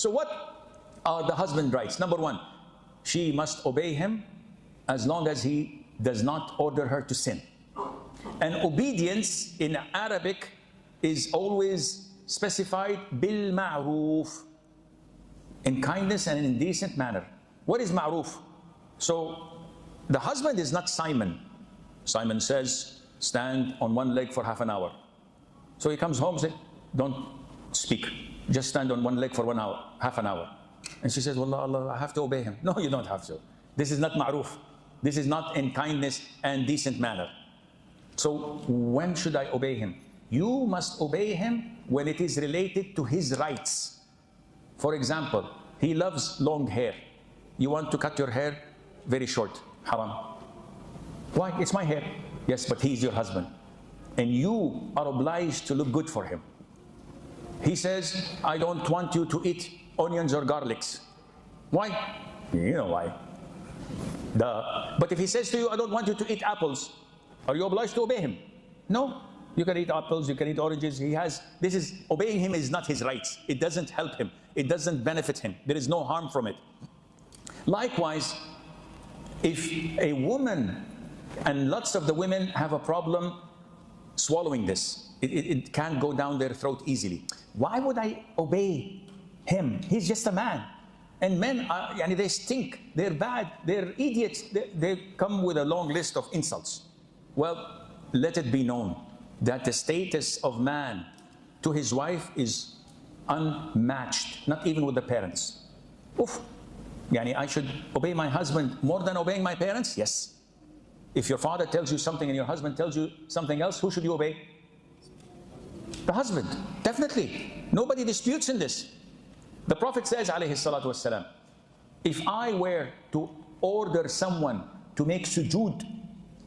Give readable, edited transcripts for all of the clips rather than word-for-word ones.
So what are the husband rights? Number one, she must obey him as long as he does not order her to sin. And obedience in Arabic is always specified bil ma'roof, in kindness and in decent manner. What is ma'roof? So the husband is not Simon. Simon says, stand on one leg for half an hour. So he comes home and says, don't speak. Just stand on one leg for 1 hour, half an hour. And she says, Wallah, Allah, I have to obey him. No, you don't have to. This is not ma'roof. This is not in kindness and decent manner. So when should I obey him? You must obey him when it is related to his rights. For example, he loves long hair. You want to cut your hair very short. Haram. Why? It's my hair. Yes, but he's your husband. And you are obliged to look good for him. He says, I don't want you to eat onions or garlics. Why? You know why. But if he says to you, I don't want you to eat apples, are you obliged to obey him? No. You can eat apples, you can eat oranges. Obeying him is not his rights. It doesn't help him. It doesn't benefit him. There is no harm from it. Likewise, if a woman, and lots of the women have a problem swallowing this. It can't go down their throat easily. Why would I obey him? He's just a man. And men, they stink. They're bad. They're idiots. They come with a long list of insults. Well, let it be known that the status of man to his wife is unmatched, not even with the parents. Oof. I should obey my husband more than obeying my parents? Yes. If your father tells you something and your husband tells you something else, who should you obey? The husband, definitely. Nobody disputes in this. The Prophet says, alayhi salatu wassalam, if I were to order someone to make sujood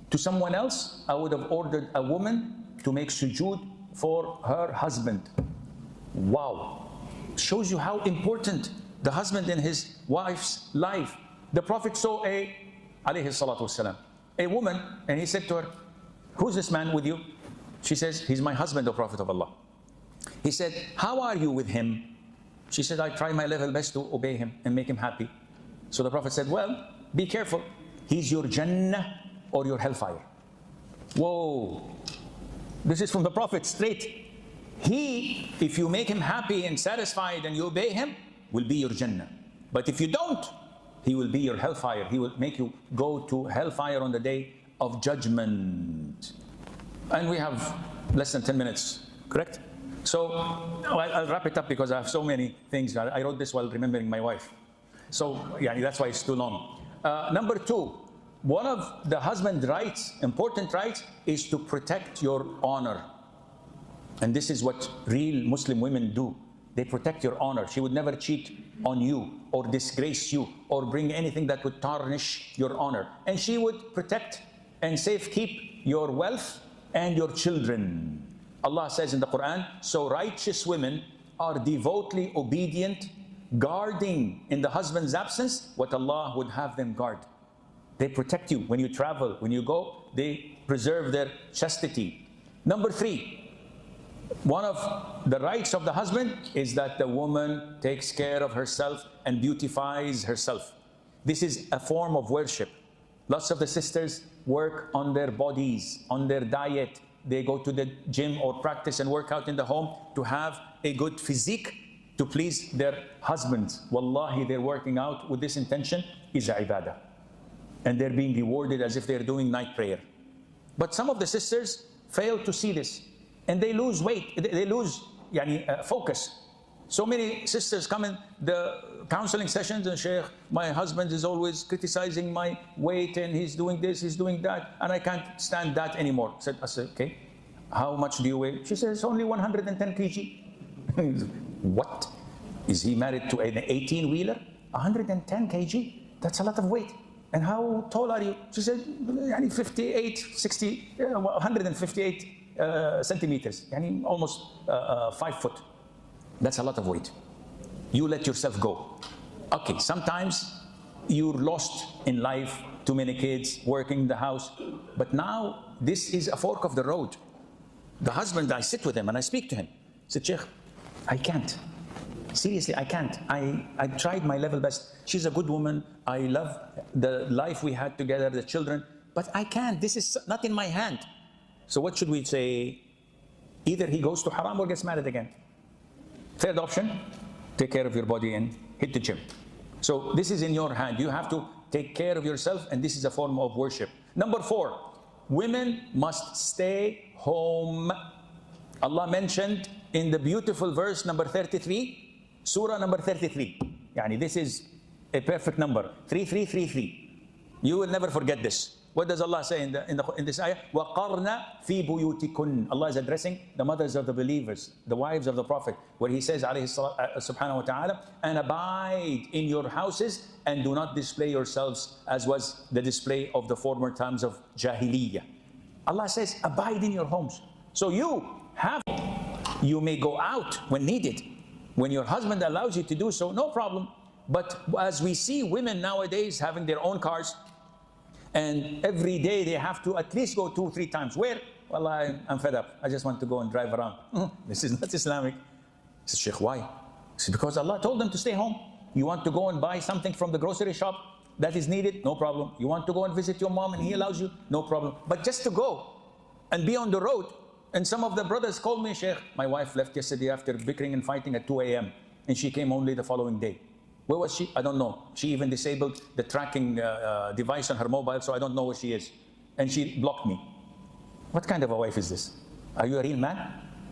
to someone else, I would have ordered a woman to make sujood for her husband. Wow. Shows you how important the husband in his wife's life. The Prophet saw alayhi salatu wassalam, a woman, and he said to her, who's this man with you? She says, he's my husband, O Prophet of Allah. He said, how are you with him? She said, I try my level best to obey him and make him happy. So the Prophet said, well, be careful. He's your Jannah or your hellfire. Whoa. This is from the Prophet straight. He, if you make him happy and satisfied and you obey him, will be your Jannah. But if you don't, he will be your hellfire. He will make you go to hellfire on the day of judgment. And we have less than 10 minutes, correct? So I'll wrap it up because I have so many things. I wrote this while remembering my wife. So that's why it's too long. Number two, one of the husband's rights, important rights, is to protect your honor. And this is what real Muslim women do. They protect your honor. She would never cheat on you or disgrace you or bring anything that would tarnish your honor. And she would protect and safekeep your wealth and your children. Allah says in the Quran, so righteous women are devotedly obedient, guarding in the husband's absence what Allah would have them guard. They protect you when you travel, when you go, they preserve their chastity. Number three, one of the rights of the husband is that the woman takes care of herself and beautifies herself. This is a form of worship. Lots of the sisters work on their bodies, on their diet. They go to the gym or practice and work out in the home to have a good physique to please their husbands. Wallahi, they're working out with this intention is ibadah. And they're being rewarded as if they're doing night prayer. But some of the sisters fail to see this. And they lose weight, they lose focus. So many sisters come in the counseling sessions and Sheikh, my husband is always criticizing my weight and he's doing this, he's doing that, and I can't stand that anymore. I said, okay, how much do you weigh? She says, only 110 kg. What? Is he married to an 18-wheeler? 110 kg? That's a lot of weight. And how tall are you? She said, 158 centimeters, almost 5 foot. That's a lot of weight. You let yourself go. Okay, sometimes you're lost in life, too many kids, working in the house. But now, this is a fork of the road. The husband, I sit with him and I speak to him. I said, Sheikh, I can't. Seriously, I can't. I tried my level best. She's a good woman. I love the life we had together, the children, but I can't. This is not in my hand. So what should we say? Either he goes to haram or gets married again. Third option, take care of your body and hit the gym. So this is in your hand. You have to take care of yourself, and this is a form of worship. Number 4, women must stay home. Allah mentioned in the beautiful verse number 33, surah number 33. Yani this is a perfect number, 3333. You will never forget this. What does Allah say in this ayah? وَقَرْنَ فِي بُيُوتِكُنْ. Allah is addressing the mothers of the believers, the wives of the Prophet, where He says, subhanahu wa ta'ala, and abide in your houses and do not display yourselves as was the display of the former times of Jahiliyyah. Allah says, abide in your homes. So you may go out when needed. When your husband allows you to do so, no problem. But as we see women nowadays having their own cars, and every day they have to at least go 2-3 times. Where? Well, I'm fed up. I just want to go and drive around. This is not Islamic. I said, Sheikh, why? I said, because Allah told them to stay home. You want to go and buy something from the grocery shop that is needed? No problem. You want to go and visit your mom and He allows you? No problem. But just to go and be on the road. And some of the brothers called me, Sheikh, my wife left yesterday after bickering and fighting at 2 a.m. and she came only the following day. Where was she? I don't know. She even disabled the tracking device on her mobile, so I don't know where she is. And she blocked me. What kind of a wife is this? Are you a real man?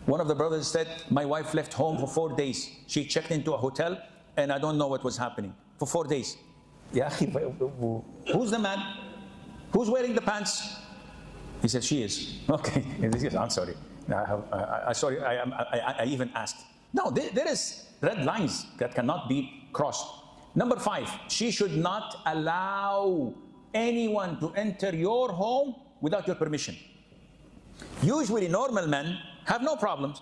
One of the brothers said, my wife left home for 4 days. She checked into a hotel, and I don't know what was happening. For 4 days. Yeah, who's the man? Who's wearing the pants? He said, she is. Okay, I'm sorry. I even asked. No, there is red lines that cannot be crossed. Number 5, she should not allow anyone to enter your home without your permission. Usually normal men have no problems.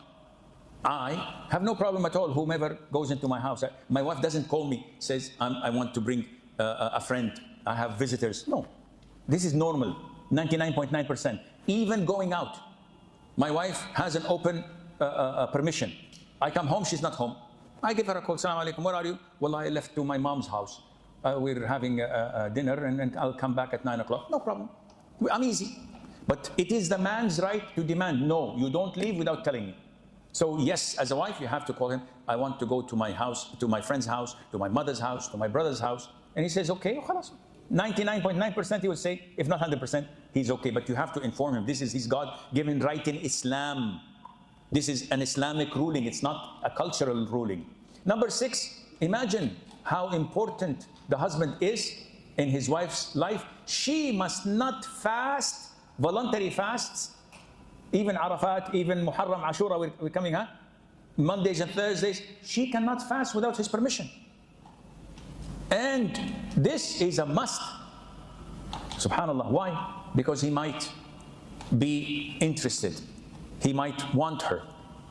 I have no problem at all, whomever goes into my house. My wife doesn't call me, says, I want to bring a friend, I have visitors. No, this is normal, 99.9%. Even going out, my wife has an open permission. I come home, she's not home. I give her a call, Assalamu alaikum, where are you? Well, I left to my mom's house. We're having a dinner and I'll come back at 9 o'clock. No problem. I'm easy. But it is the man's right to demand, no, you don't leave without telling me. So yes, as a wife, you have to call him, I want to go to my house, to my friend's house, to my mother's house, to my brother's house. And he says, okay, 99.9% he will say, if not 100%, he's okay. But you have to inform him, this is his God-given right in Islam. This is an Islamic ruling, it's not a cultural ruling. Number 6, imagine how important the husband is in his wife's life. She must not fast, voluntary fasts, even Arafat, even Muharram, Ashura, we're coming, Mondays and Thursdays. She cannot fast without his permission. And this is a must. Subhanallah, why? Because he might be interested. He might want her.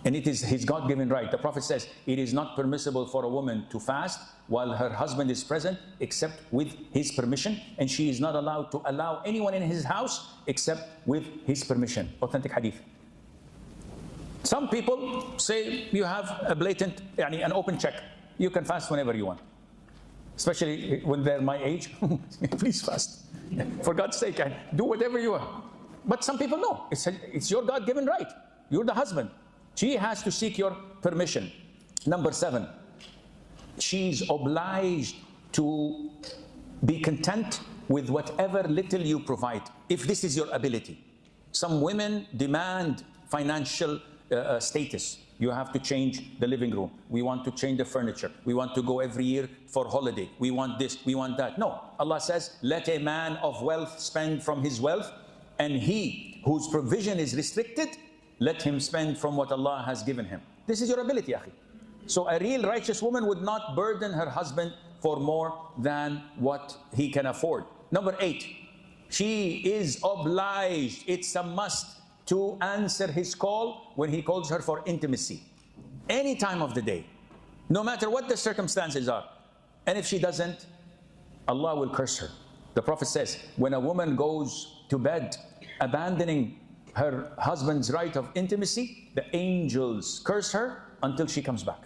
And it is his God-given right. The Prophet says, it is not permissible for a woman to fast while her husband is present except with his permission. And she is not allowed to allow anyone in his house except with his permission. Authentic hadith. Some people say you have a blatant, an open check. You can fast whenever you want. Especially when they're my age. Please fast. For God's sake, do whatever you want. But some people know. It's your God-given right. You're the husband. She has to seek your permission. Number 7, she's obliged to be content with whatever little you provide, if this is your ability. Some women demand financial status. You have to change the living room. We want to change the furniture. We want to go every year for holiday. We want this, we want that. No, Allah says, let a man of wealth spend from his wealth, and he whose provision is restricted, let him spend from what Allah has given him. This is your ability, akhi. So a real righteous woman would not burden her husband for more than what he can afford. Number 8, she is obliged, it's a must, to answer his call when he calls her for intimacy. Any time of the day, no matter what the circumstances are. And if she doesn't, Allah will curse her. The Prophet says, when a woman goes to bed abandoning her husband's right of intimacy, the angels curse her until she comes back.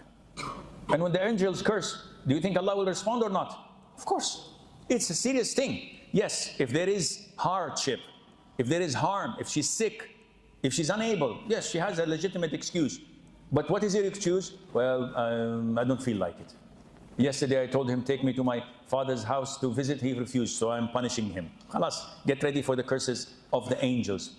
And when the angels curse, do you think Allah will respond or not? Of course. It's a serious thing. Yes, if there is hardship, if there is harm, if she's sick, if she's unable, yes, she has a legitimate excuse. But what is your excuse? Well, I don't feel like it. Yesterday I told him, take me to my father's house to visit. He refused, so I'm punishing him. Khalas, get ready for the curses of the angels.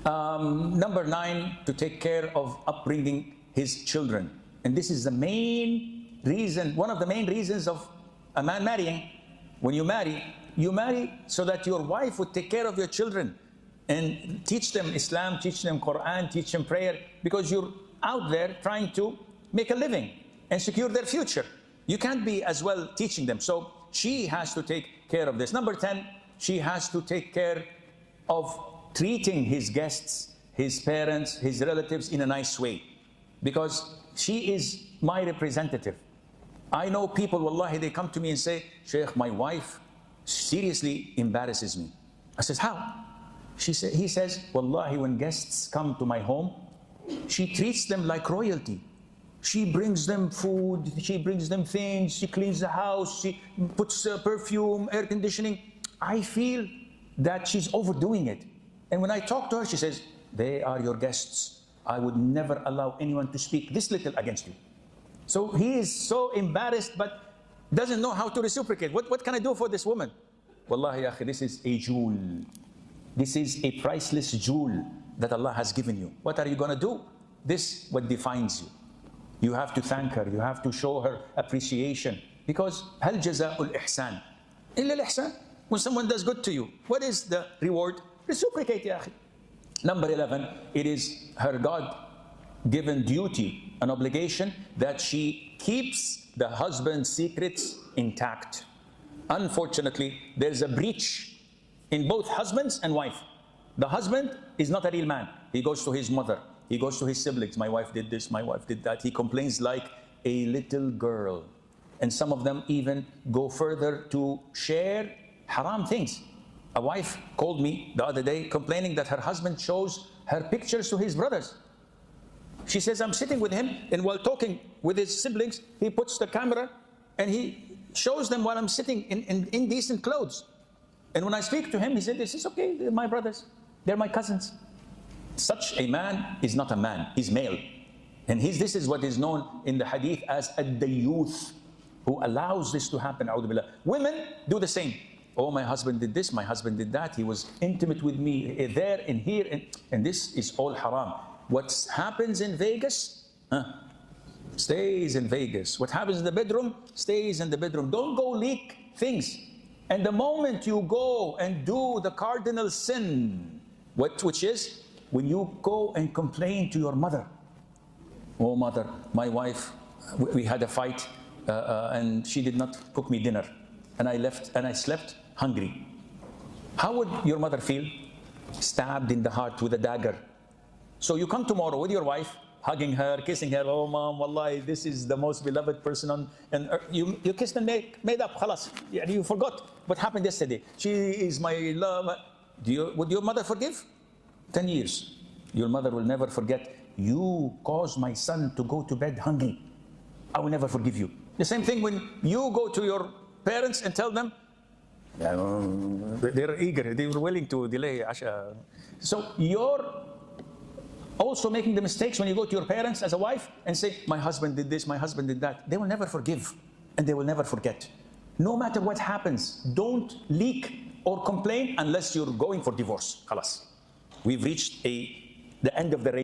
Number 9, to take care of upbringing his children. And this is the main reason, one of the main reasons of a man marrying. When you marry so that your wife would take care of your children and teach them Islam, teach them Qur'an, teach them prayer, because you're out there trying to make a living and secure their future. You can't be as well teaching them. So she has to take care of this. Number 10, she has to take care of treating his guests, his parents, his relatives in a nice way, because she is my representative. I know people, wallahi, they come to me and say, Shaykh, my wife seriously embarrasses me. I says, how? He says, wallahi, when guests come to my home, she treats them like royalty. She brings them food, she brings them things, she cleans the house, she puts perfume, air conditioning. I feel that she's overdoing it. And when I talk to her, she says, they are your guests. I would never allow anyone to speak this little against you. So he is so embarrassed, but doesn't know how to reciprocate. What can I do for this woman? Wallahi, akhi, this is a jewel. This is a priceless jewel that Allah has given you. What are you going to do? This what defines you. You have to thank her. You have to show her appreciation. Because hal jaza'ul ihsan illa al-ihsan. When someone does good to you, what is the reward? Reciprocate, ya akhi. Number 11, it is her God-given duty, an obligation, that she keeps the husband's secrets intact. Unfortunately, there's a breach in both husbands and wife. The husband is not a real man. He goes to his mother. He goes to his siblings. My wife did this, my wife did that. He complains like a little girl. And some of them even go further to share haram things. A wife called me the other day complaining that her husband shows her pictures to his brothers. She says, I'm sitting with him, and while talking with his siblings, he puts the camera and he shows them while I'm sitting in indecent clothes. And when I speak to him, he said, this is okay, they're my brothers, they're my cousins. Such a man is not a man, he's male. And this is what is known in the hadith as ad-dayyuth, who allows this to happen. Women do the same. Oh, my husband did this, my husband did that, he was intimate with me there and here, and this is all haram. What happens in Vegas, stays in Vegas. What happens in the bedroom, stays in the bedroom. Don't go leak things. And the moment you go and do the cardinal sin, which is when you go and complain to your mother. Oh, mother, my wife, we had a fight and she did not cook me dinner. And I left and I slept hungry. How would your mother feel? Stabbed in the heart with a dagger. So you come tomorrow with your wife, hugging her, kissing her. Oh, mom, wallahi, this is the most beloved person on earth. You kissed and made up, khalas. You forgot what happened yesterday. She is my love. Would your mother forgive? 10 years. Your mother will never forget. You caused my son to go to bed hungry. I will never forgive you. The same thing when you go to your parents and tell them, they're eager, they're willing to delay Asha. So you're also making the mistakes when you go to your parents as a wife and say, my husband did this, my husband did that. They will never forgive and they will never forget. No matter what happens, don't leak or complain unless you're going for divorce. Khalas. We've reached the end of the race.